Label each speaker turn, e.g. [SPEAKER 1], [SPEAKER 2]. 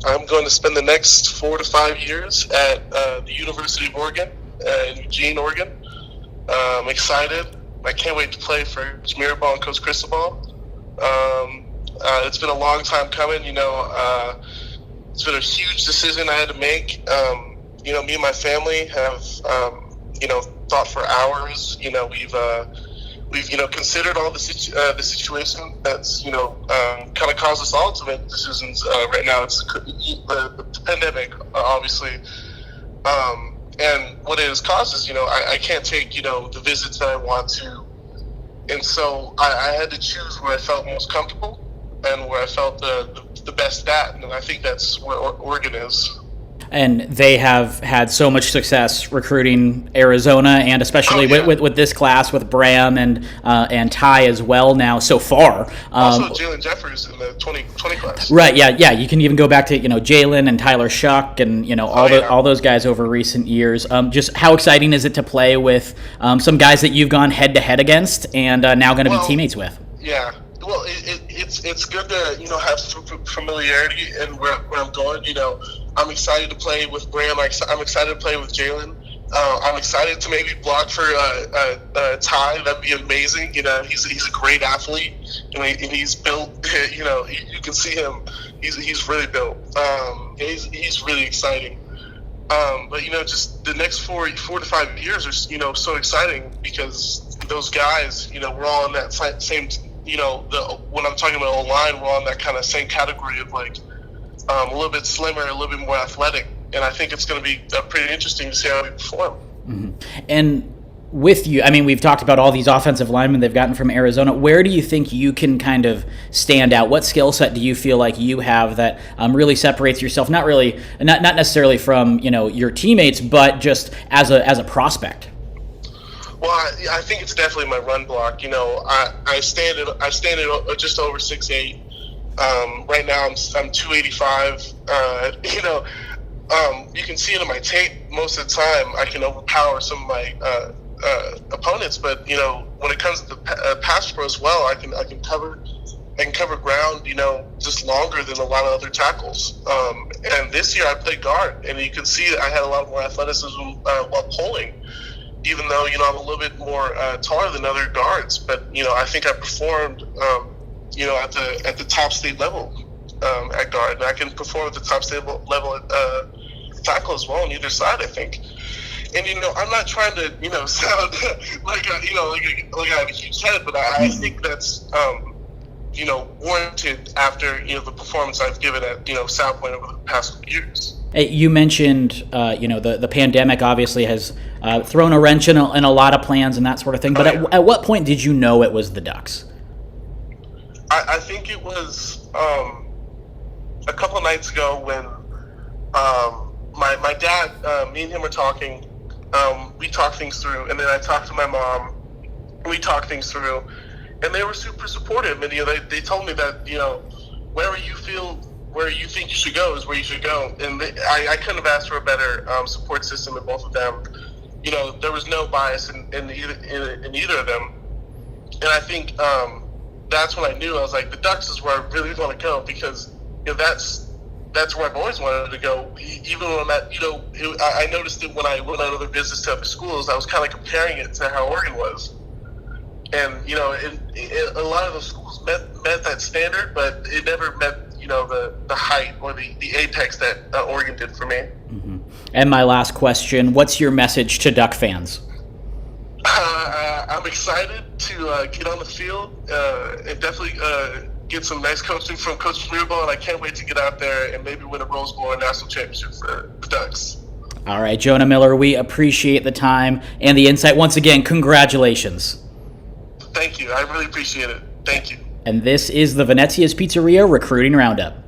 [SPEAKER 1] I'm going to spend the next 4 to 5 years at the University of Oregon in Eugene, Oregon. I'm excited. I can't wait to play for Coach Mirabal and Coach Cristobal. It's been a long time coming. It's been a huge decision I had to make. Me and my family have, thought for hours. We've considered all the situation that's kind of caused us all to make decisions right now. It's the pandemic, obviously, and what it has caused is I can't take the visits that I want to, and so I had to choose where I felt most comfortable and where I felt the best at, and I think that's where Oregon is.
[SPEAKER 2] And they have had so much success recruiting Arizona, and especially with this class with Bram and Ty as well now so far.
[SPEAKER 1] Also Jalen Jeffers in the 2020 class.
[SPEAKER 2] Right, yeah. You can even go back to Jalen and Tyler Shuck and all those guys over recent years. Just how exciting is it to play with some guys that you've gone head to head against and now going to be teammates with?
[SPEAKER 1] Yeah. Well, it's good to have some familiarity and where I'm going. I'm excited to play with Bram. I'm excited to play with Jalen. I'm excited to maybe block for Ty. That'd be amazing. He's a great athlete, and he's built. You can see him. He's really built. He's really exciting. But just the next 4 to 5 years are so exciting because those guys, we're all in that same. When I'm talking about O-line, we're all in that kind of same category of a little bit slimmer, a little bit more athletic, and I think it's going to be pretty interesting to see how we perform.
[SPEAKER 2] Mm-hmm. And with you, we've talked about all these offensive linemen they've gotten from Arizona. Where do you think you can kind of stand out? What skill set do you feel like you have that really separates yourself? Not necessarily from your teammates, but just as a prospect.
[SPEAKER 1] Well, I think it's definitely my run block. I stand at just over 6'8". Right now I'm 285. You can see it in my tape most of the time. I can overpower some of my opponents, but when it comes to the pass pro as well, I can cover ground just longer than a lot of other tackles. And this year I played guard, and you can see that I had a lot more athleticism while pulling, even though I'm a little bit more taller than other guards. But I think I performed at the top state level at guard, and I can perform at the top state level at tackle as well on either side, I think. And I'm not trying to sound like I have a huge head, but I think that's warranted after the performance I've given at South Point over the past few years.
[SPEAKER 2] Hey, you mentioned the pandemic obviously has thrown a wrench in a lot of plans and that sort of thing. But at what point did you know it was the Ducks?
[SPEAKER 1] I think it was a couple of nights ago when my dad, me and him were talking. We talked things through, and then I talked to my mom. We talked things through, and they were super supportive. And they told me that wherever you think you should go is where you should go. And I couldn't have asked for a better support system in both of them. There was no bias in either of them, and I think. That's when I knew. I was like, the Ducks is where I really want to go because that's where I've always wanted to go. Even when I'm at, I noticed it when I went on other visits to other schools. I was kind of comparing it to how Oregon was, and a lot of those schools met that standard, but it never met the height or the apex that Oregon did for me. Mm-hmm.
[SPEAKER 2] And my last question: what's your message to Duck fans?
[SPEAKER 1] I'm excited to get on the field and definitely get some nice coaching from Coach Mirabal, and I can't wait to get out there and maybe win a Rose Bowl or national championship for the Ducks.
[SPEAKER 2] All right, Jonah Miller, we appreciate the time and the insight. Once again, congratulations.
[SPEAKER 1] Thank you. I really appreciate it. Thank you.
[SPEAKER 2] And this is the Venezia's Pizzeria Recruiting Roundup.